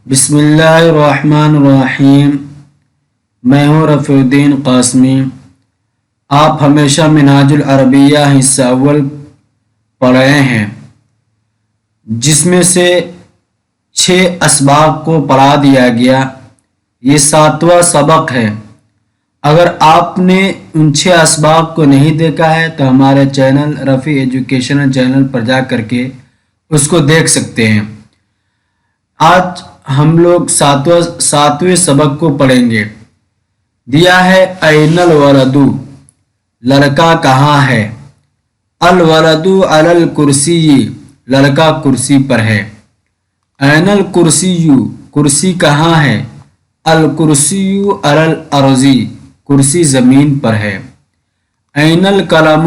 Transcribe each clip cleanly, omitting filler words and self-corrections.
بسم اللہ الرحمن الرحیم۔ میں ہوں رفیع الدین قاسمی۔ آپ ہمیشہ منہاج العربیہ حصہ اول پڑھ رہے ہیں، جس میں سے 6 اسباق کو پڑھا دیا گیا۔ یہ 7واں سبق ہے۔ اگر آپ نے ان 6 اسباق کو نہیں دیکھا ہے تو ہمارے چینل رفیع ایجوکیشنل چینل پر جا کر کے اس کو دیکھ سکتے ہیں۔ آج ہم لوگ 7ویں سبق کو پڑھیں گے۔ دیا ہے این الولد، لڑکا کہاں ہے؟ الولد علی الکرسی، لڑکا کرسی پر ہے۔ این الکرسی، کرسی کہاں ہے؟ الکرسی علی الارض، کرسی زمین پر ہے۔ این القلم،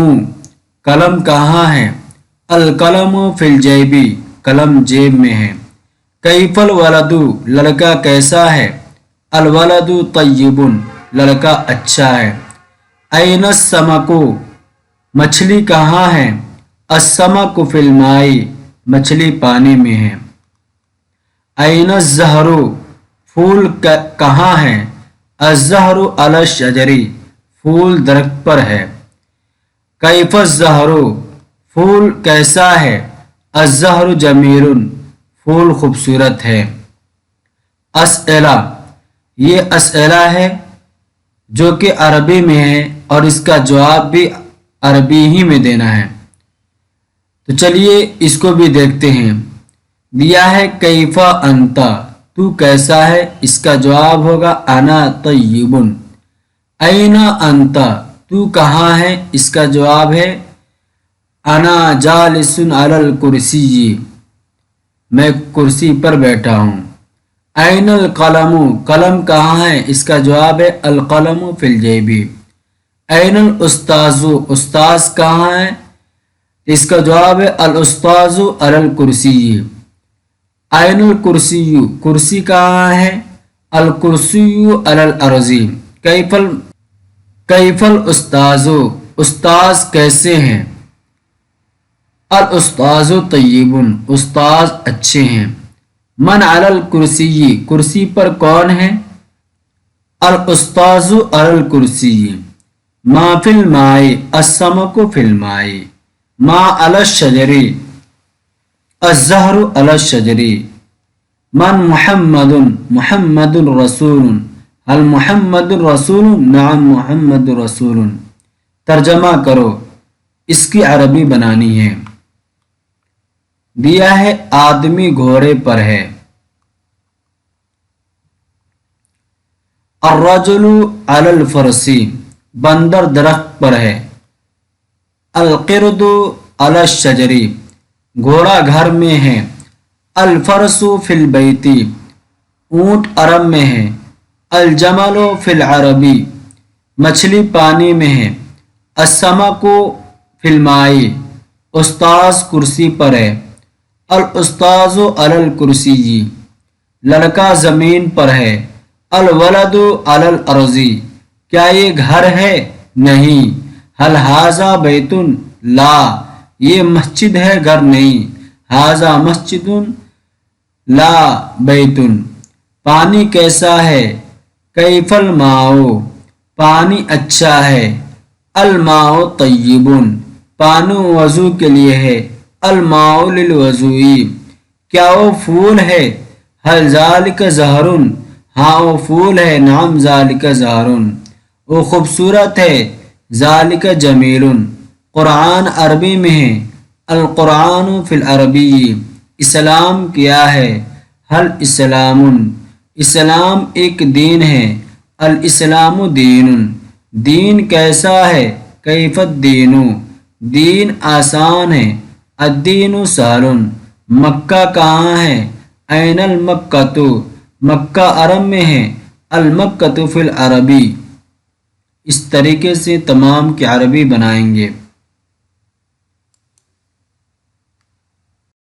قلم کہاں ہے؟ القلم فی الجیب، قلم جیب میں ہے۔ کیف الولد، لڑکا کیسا ہے؟ الولد طیب، لڑکا اچھا ہے۔ این السمک، مچھلی کہاں ہے؟ السمک فی الماء، مچھلی پانی میں ہے۔ این الزہر، پھول کہاں ہے؟ الزہر علی الشجر، پھول درخت پر ہے۔ کیف الزہر، پھول کیسا ہے؟ الزہر جمیل، پھول خوبصورت ہے۔ اسئلہ، یہ اسئلہ ہے جو کہ عربی میں ہے اور اس کا جواب بھی عربی ہی میں دینا ہے۔ تو چلیے اس کو بھی دیکھتے ہیں۔ دیا ہے کیف انت، تو کیسا ہے؟ اس کا جواب ہوگا انا طیب۔ این انت، تو کہاں ہے؟ اس کا جواب ہے انا جالس علی الکرسی، میں کرسی پر بیٹھا ہوں۔ این القلم، قلم کہاں ہے؟ اس کا جواب ہے القلم فی الجیب۔ این الاستاذ، استاذ کہاں ہے؟ اس کا جواب ہے الاستاذ علی الکرسی۔ این الکرسی، کرسی کہاں ہے؟ الکرسی علی الارض۔ کیف الاستاذ، استاذ کیسے ہیں؟ الاستاذ طیب، استاذ اچھے ہیں۔ من علی الکرسی، کرسی پر کون ہے؟ الاستاذ علی الکرسی۔ ما فی الماء، السمک فی الماء۔ ما علی الشجر، الزہر علی الشجر۔ من محمد، محمد رسول، هل محمد رسول؟ نعم محمد رسول۔ ترجمہ کرو، اس کی عربی بنانی ہے۔ دیا ہے آدمی گھوڑے پر ہے۔ الرجل علی الفرس، بندر درخت پر ہے۔ القرد علی الشجر، گھوڑا گھر میں ہے۔ الفرس فی البیت، اونٹ عرب میں ہے۔ الجمل فی العرب، مچھلی پانی میں ہے۔ السمک فی الماء، استاذ کرسی پر ہے۔ الاستاذ علی الکرسی، لڑکا زمین پر ہے۔ الولد علی الارض، کیا یہ گھر ہے؟ نہیں۔ هل ھذا بیت؟ لا، یہ مسجد ہے، گھر نہیں۔ ھذا مسجد لا بیت۔ پانی کیسا ہے؟ کیف الماء، پانی اچھا ہے۔ الماء طیب، پانی وضو کے لیے ہے۔ الماء للوضوء، کیا وہ پھول ہے؟ هل ذلک زہر؟ ہاں وہ پھول ہے۔ نعم ذلک زہر، وہ خوبصورت ہے۔ ذلک جمیل، قرآن عربی میں ہے۔ القرآن فی العربی، اسلام کیا ہے؟ هل اسلام، اسلام ایک دین ہے۔ الاسلام دین، دین کیسا ہے؟ کیف الدین، دین آسان ہے۔ الدین سہل، مکہ کہاں ہے؟ این المکۃ، مکہ عرب میں ہے۔ المکۃ فی العربی۔ اس طریقے سے تمام کی عربی بنائیں گے۔